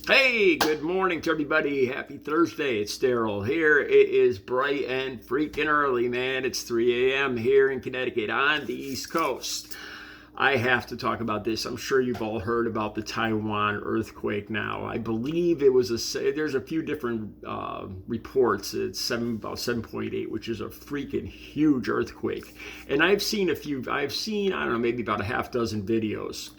Hey, good morning to everybody. Happy Thursday. It's Daryl here. It is bright and freaking early, man. It's 3 a.m. here in Connecticut on the East Coast. I have to talk about this. I'm sure you've all heard about the Taiwan earthquake now. I believe there's a few different reports. It's about 7.8, which is a freaking huge earthquake. And I don't know, maybe about a half dozen videos.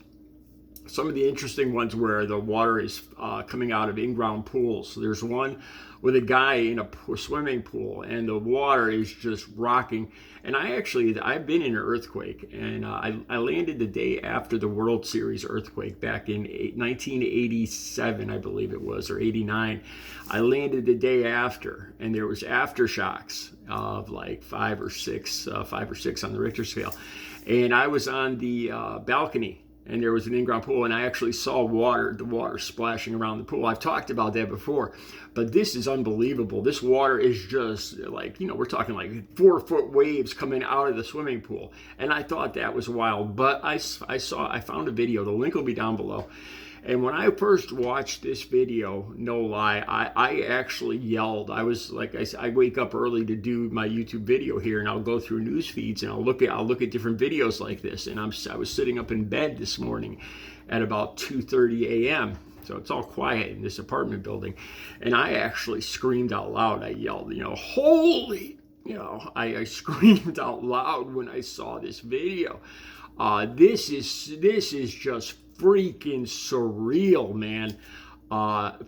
Some of the interesting ones where the water is coming out of in-ground pools. So there's one with a guy in a swimming pool, and the water is just rocking. And I've been in an earthquake, and I landed the day after the World Series earthquake back in 1987, I believe it was, or 89. I landed the day after, and there was aftershocks of like five or six on the Richter scale. And I was on the balcony, and there was an in-ground pool, and I actually saw the water splashing around the pool. I've talked about that before, but this is unbelievable. This water is just like, we're talking like 4-foot waves coming out of the swimming pool. And I thought that was wild, but I found a video. The link will be down below. And when I first watched this video, no lie, I actually yelled. I was like, I wake up early to do my YouTube video here, and I'll go through news feeds and I'll look at different videos like this. And I was sitting up in bed this morning at about 2:30 a.m. So it's all quiet in this apartment building, and I actually screamed out loud. I yelled, holy, I screamed out loud when I saw this video. This is just freaking surreal, man.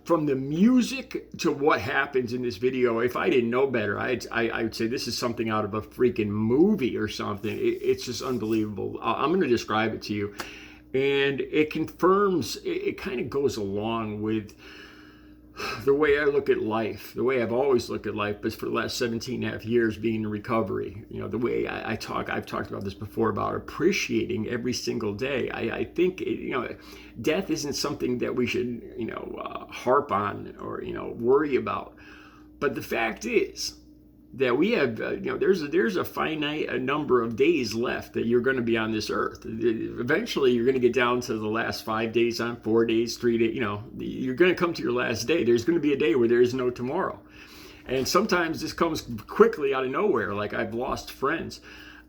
From the music to what happens in this video, if I didn't know better, I would say this is something out of a freaking movie or something. It's just unbelievable. I'm going to describe it to you, and it confirms. It kind of goes along with the way I look at life, the way I've always looked at life, but for the last 17 and a half years being in recovery, the way I've talked about this before, about appreciating every single day. I think, death isn't something that we should, harp on or, worry about. But the fact is that we have, there's a finite number of days left that you're going to be on this earth. Eventually, you're going to get down to the last 5 days on 4 days, 3 days. You're going to come to your last day. There's going to be a day where there is no tomorrow. And sometimes this comes quickly out of nowhere. Like I've lost friends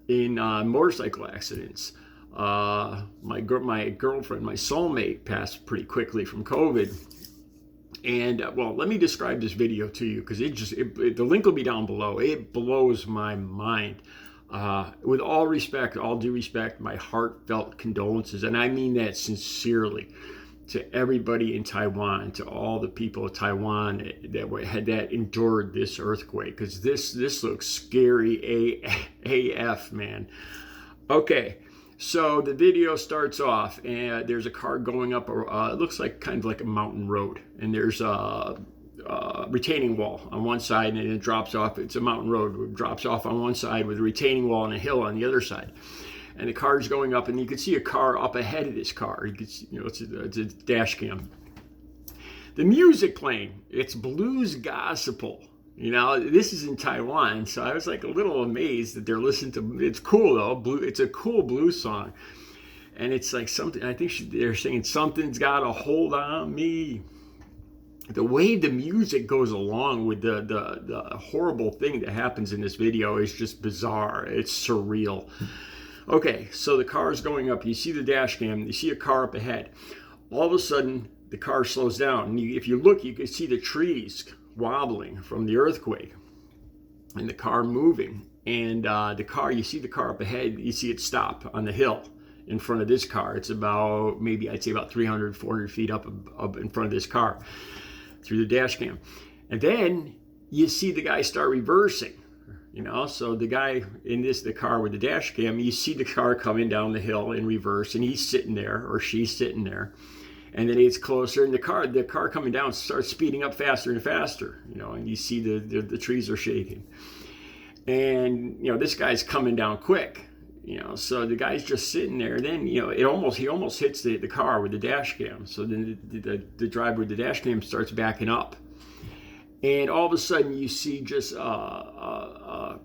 in motorcycle accidents. My girlfriend, my soulmate, passed pretty quickly from COVID. And let me describe this video to you, because the link will be down below. It blows my mind. With all due respect, my heartfelt condolences, and I mean that sincerely, to everybody in Taiwan, to all the people of Taiwan that endured this earthquake, because this looks scary AF, man. Okay. So the video starts off, and there's a car going up. It looks like kind of like a mountain road, and there's a retaining wall on one side, and it drops off. It's a mountain road. It drops off on one side with a retaining wall and a hill on the other side. And the car's going up, and you can see a car up ahead of this car. You can see, it's a dash cam. The music playing, it's blues gospel. This is in Taiwan, so I was like a little amazed that they're listening to. It's cool though. It's a cool blues song, and it's like something. I think they're singing "Something's Got a Hold on Me." The way the music goes along with the horrible thing that happens in this video is just bizarre. It's surreal. Okay, so the car is going up. You see the dash cam. You see a car up ahead. All of a sudden, the car slows down, and if you look, you can see the trees wobbling from the earthquake, and the car moving, and you see the car up ahead, you see it stop on the hill in front of this car. It's about, maybe I'd say about 300, 400 feet up in front of this car through the dash cam. And then you see the guy start reversing, so the guy in the car with the dash cam, you see the car coming down the hill in reverse, and he's sitting there, or she's sitting there. And then it's closer, and the car coming down starts speeding up faster and faster, and you see the trees are shaking. And, this guy's coming down quick, so the guy's just sitting there. Then, he almost hits the car with the dash cam. So then the driver with the dash cam starts backing up. And all of a sudden you see just a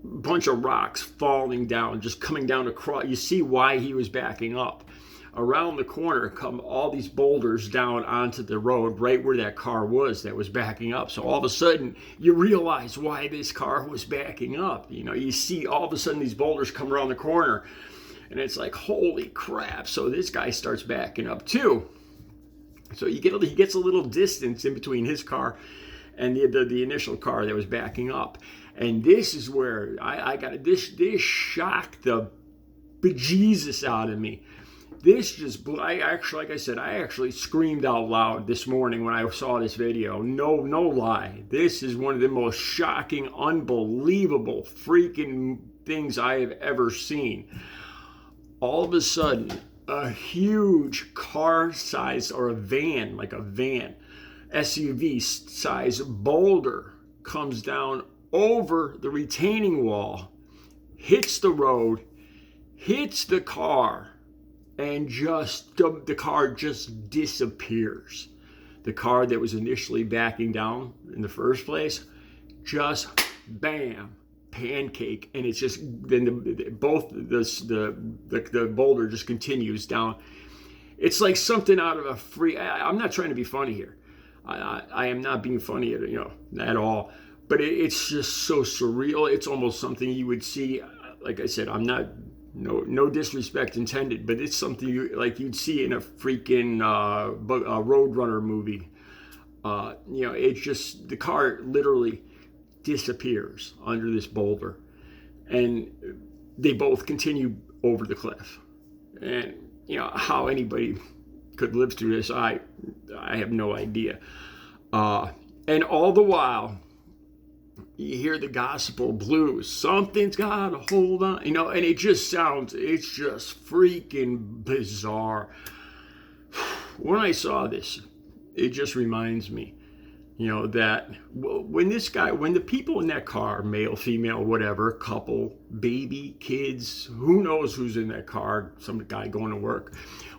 bunch of rocks falling down, just coming down across. You see why he was backing up. around the corner come all these boulders down onto the road right where that car was that was backing up. So all of a sudden you realize why this car was backing up. You see all of a sudden these boulders come around the corner, and it's like, holy crap. So this guy starts backing up too. So he gets a little distance in between his car and the initial car that was backing up. And this is where this shocked the bejesus out of me. This just blew. I actually screamed out loud this morning when I saw this video. No lie. This is one of the most shocking, unbelievable freaking things I have ever seen. All of a sudden, a huge car size, or a van, like a van, SUV size boulder comes down over the retaining wall, hits the road, hits the car, and the car just disappears. The car that was initially backing down in the first place, just bam, pancake, and it's just then the boulder just continues down. It's like something out of a free. I'm not trying to be funny here. I am not being funny at all. But it's just so surreal. It's almost something you would see. Like I said, I'm not, no disrespect intended, but it's something you'd see in a freaking Roadrunner movie. It's just, the car literally disappears under this boulder, and they both continue over the cliff. And how anybody could live through this, I have no idea. And all the while, you hear the gospel blues. Something's got to hold on, and it's just freaking bizarre. When I saw this, it just reminds me, that when the people in that car, male, female, whatever, couple, baby, kids, who knows who's in that car, some guy going to work,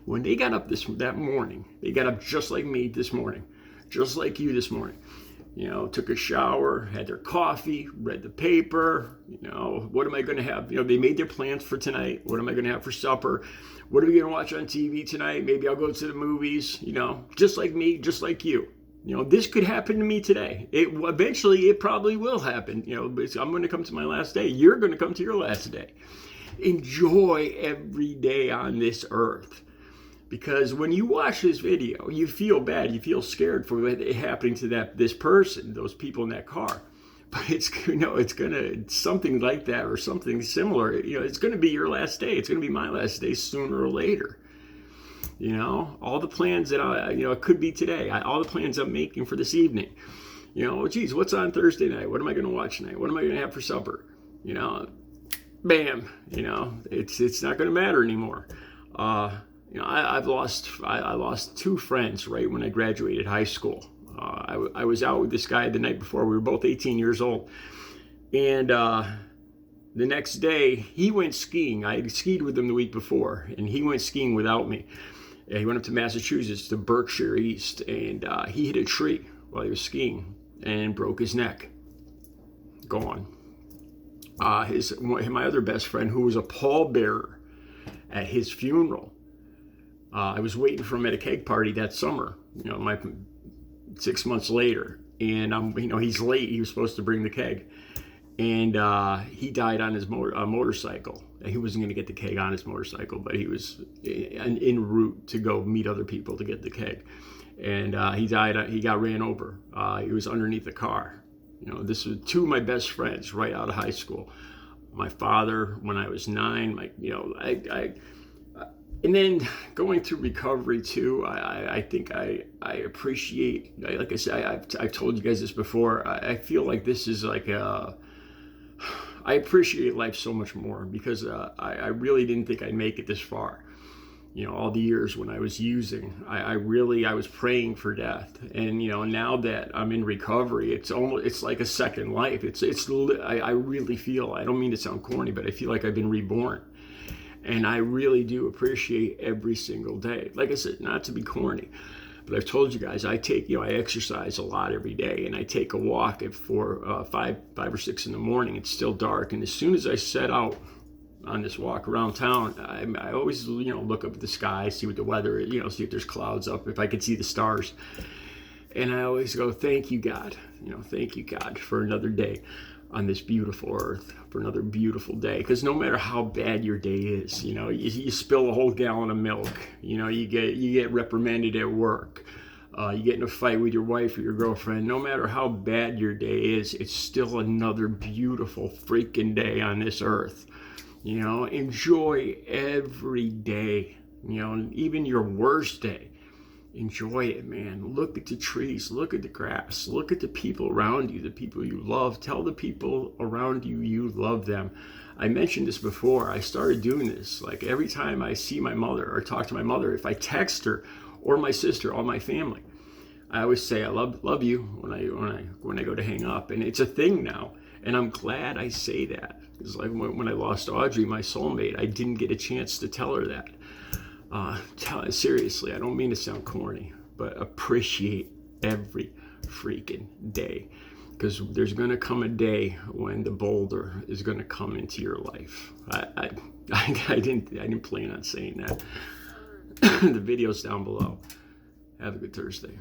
when they got up that morning, they got up just like me this morning, just like you this morning. Took a shower, had their coffee, read the paper. What am I going to have? They made their plans for tonight. What am I going to have for supper? What are we going to watch on TV tonight? Maybe I'll go to the movies. Just like me, just like you. This could happen to me today. Eventually, it probably will happen. I'm going to come to my last day. You're going to come to your last day. Enjoy every day on this earth. Because when you watch this video, you feel bad, you feel scared for what happening to this person, those people in that car. But it's something like that or something similar. It's gonna be your last day. It's gonna be my last day sooner or later. All the plans that it could be today. All the plans I'm making for this evening. Geez, what's on Thursday night? What am I gonna watch tonight? What am I gonna have for supper? Bam. It's not gonna matter anymore. I lost two friends right when I graduated high school. I was out with this guy the night before. We were both 18 years old. And the next day, he went skiing. I had skied with him the week before, and he went skiing without me. He went up to Massachusetts, to Berkshire East, and he hit a tree while he was skiing and broke his neck. Gone. My other best friend, who was a pallbearer at his funeral, I was waiting for him at a keg party that summer, 6 months later. And, he's late. He was supposed to bring the keg. And he died on his motorcycle. He wasn't going to get the keg on his motorcycle, but he was en route to go meet other people to get the keg. And he died. He got ran over. He was underneath the car. This was two of my best friends right out of high school. My father, when I was 9, and then going through recovery too, I think I appreciate, like I said, I've told you guys this before, I feel like this is like I appreciate life so much more because I really didn't think I'd make it this far. All the years when I was using, I was praying for death. And, now that I'm in recovery, it's like a second life. I really feel, I don't mean to sound corny, but I feel like I've been reborn. And I really do appreciate every single day. Like I said, not to be corny, but I've told you guys, I exercise a lot every day, and I take a walk at 5 or 6 in the morning. It's still dark, and as soon as I set out on this walk around town, I always, look up at the sky, see what the weather is, see if there's clouds up, if I could see the stars. And I always go, thank you, God. Thank you, God, for another day on this beautiful earth, for another beautiful day. Because no matter how bad your day is, you spill a whole gallon of milk, you get reprimanded at work, you get in a fight with your wife or your girlfriend. No matter how bad your day is, it's still another beautiful freaking day on this earth. Enjoy every day, even your worst day. Enjoy it, man. Look at the trees, look at the grass, look at the people around you, the people you love. Tell the people around you you love them. I mentioned this before. I started doing this. Like every time I see my mother or talk to my mother, if I text her or my sister or my family, I always say I love you when I go to hang up. And it's a thing now. And I'm glad I say that. It's like when I lost Audrey, my soulmate, I didn't get a chance to tell her that. Seriously, I don't mean to sound corny, but appreciate every freaking day, because there's going to come a day when the Boulder is going to come into your life. I didn't plan on saying that. The video's down below. Have a good Thursday.